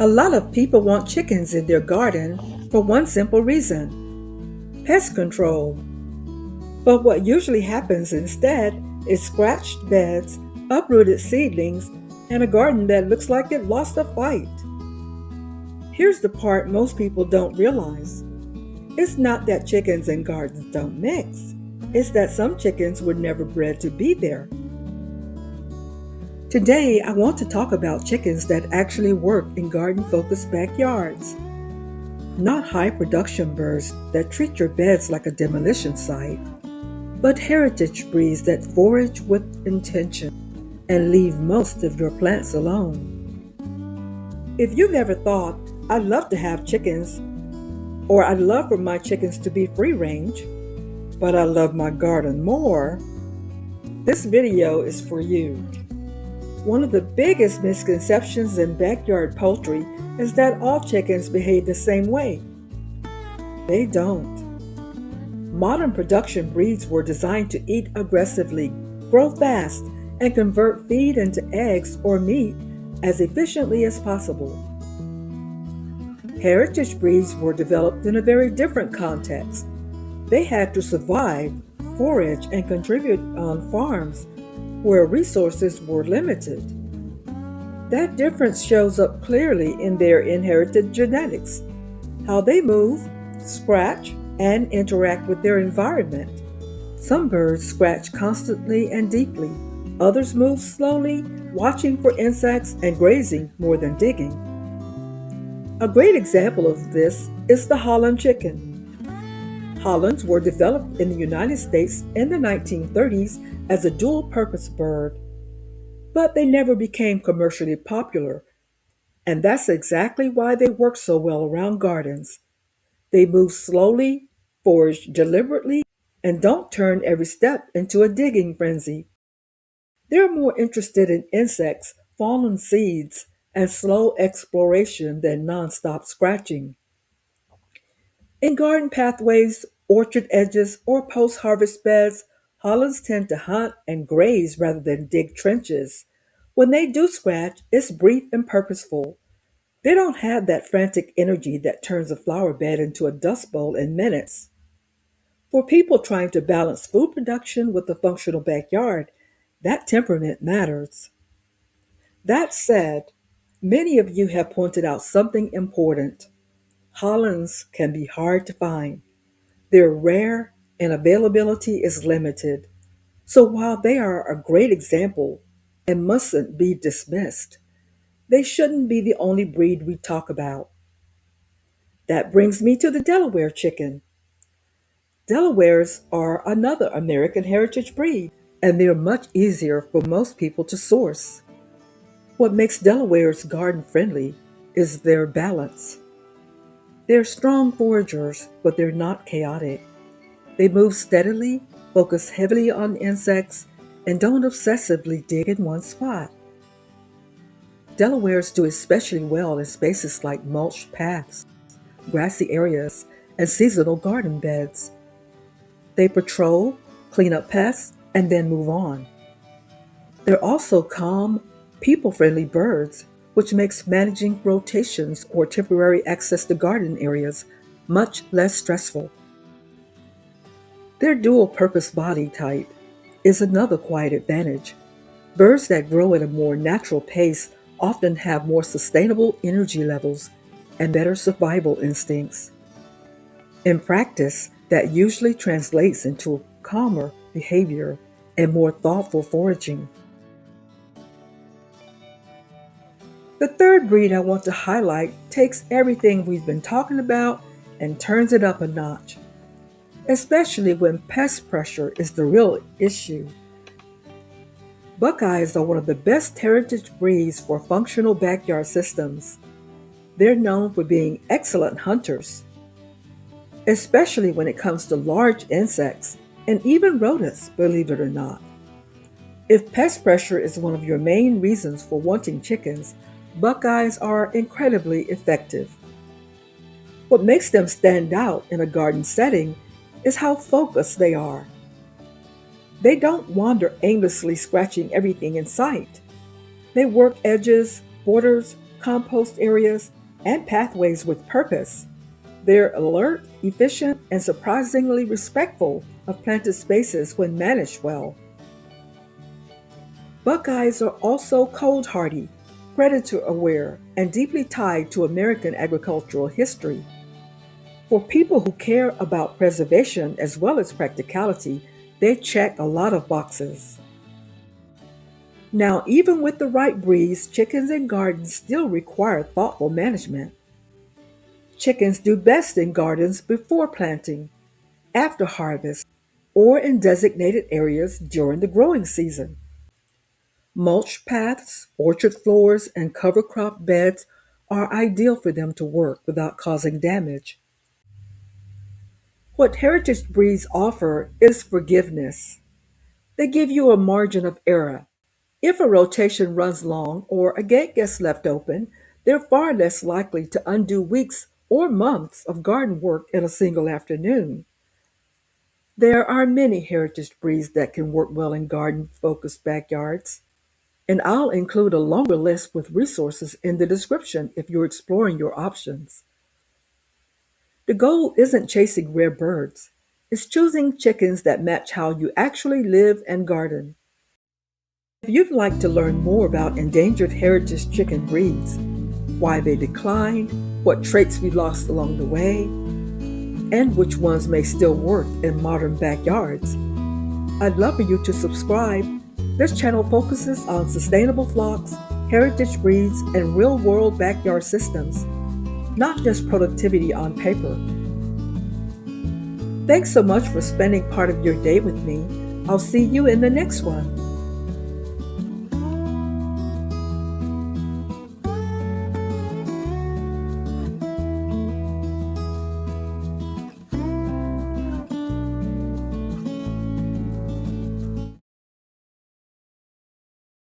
A lot of people want chickens in their garden for one simple reason: pest control. But what usually happens instead is scratched beds, uprooted seedlings, and a garden that looks like it lost a fight. Here's the part most people don't realize. It's not that chickens and gardens don't mix. It's that some chickens were never bred to be there. Today, I want to talk about chickens that actually work in garden-focused backyards. Not high-production birds that treat your beds like a demolition site, but heritage breeds that forage with intention and leave most of your plants alone. If you've ever thought, I'd love to have chickens, or I'd love for my chickens to be free range, but I love my garden more, this video is for you. One of the biggest misconceptions in backyard poultry is that all chickens behave the same way. They don't. Modern production breeds were designed to eat aggressively, grow fast, and convert feed into eggs or meat as efficiently as possible. Heritage breeds were developed in a very different context. They had to survive, forage, and contribute on farms where resources were limited. That difference shows up clearly in their inherited genetics, how they move, scratch, and interact with their environment. Some birds scratch constantly and deeply. Others move slowly, watching for insects and grazing more than digging. A great example of this is the Holland chicken. Hollands were developed in the United States in the 1930s as a dual-purpose bird, but they never became commercially popular, and that's exactly why they work so well around gardens. They move slowly, forage deliberately, and don't turn every step into a digging frenzy. They're more interested in insects, fallen seeds, and slow exploration than non-stop scratching. In garden pathways, orchard edges, or post-harvest beds, Hollands tend to hunt and graze rather than dig trenches. When they do scratch, it's brief and purposeful. They don't have that frantic energy that turns a flower bed into a dust bowl in minutes. For people trying to balance food production with a functional backyard, that temperament matters. That said, many of you have pointed out something important. Hollands can be hard to find. They're rare and availability is limited. So while they are a great example and mustn't be dismissed, they shouldn't be the only breed we talk about. That brings me to the Delaware chicken. Delawares are another American heritage breed, and they're much easier for most people to source. What makes Delawares garden friendly is their balance. They're strong foragers, but they're not chaotic. They move steadily, focus heavily on insects, and don't obsessively dig in one spot. Delawares do especially well in spaces like mulched paths, grassy areas, and seasonal garden beds. They patrol, clean up pests, and then move on. They're also calm, people-friendly birds, which makes managing rotations or temporary access to garden areas much less stressful. Their dual-purpose body type is another quiet advantage. Birds that grow at a more natural pace often have more sustainable energy levels and better survival instincts. In practice, that usually translates into calmer behavior and more thoughtful foraging. The third breed I want to highlight takes everything we've been talking about and turns it up a notch, especially when pest pressure is the real issue. Buckeyes are one of the best heritage breeds for functional backyard systems. They're known for being excellent hunters, especially when it comes to large insects and even rodents, believe it or not. If pest pressure is one of your main reasons for wanting chickens, Buckeyes are incredibly effective. What makes them stand out in a garden setting is how focused they are. They don't wander aimlessly scratching everything in sight. They work edges, borders, compost areas, and pathways with purpose. They're alert, efficient, and surprisingly respectful of planted spaces when managed well. Buckeyes are also cold hardy, predator aware, and deeply tied to American agricultural history. For people who care about preservation as well as practicality, they check a lot of boxes. Now, even with the right breeds, chickens in gardens still require thoughtful management. Chickens do best in gardens before planting, after harvest, or in designated areas during the growing season. Mulch paths, orchard floors, and cover crop beds are ideal for them to work without causing damage. What heritage breeds offer is forgiveness. They give you a margin of error. If a rotation runs long or a gate gets left open, they're far less likely to undo weeks or months of garden work in a single afternoon. There are many heritage breeds that can work well in garden-focused backyards, and I'll include a longer list with resources in the description if you're exploring your options. The goal isn't chasing rare birds, it's choosing chickens that match how you actually live and garden. If you'd like to learn more about endangered heritage chicken breeds, why they declined, what traits we lost along the way, and which ones may still work in modern backyards, I'd love for you to subscribe. This channel focuses on sustainable flocks, heritage breeds, and real-world backyard systems, not just productivity on paper. Thanks so much for spending part of your day with me. I'll see you in the next one.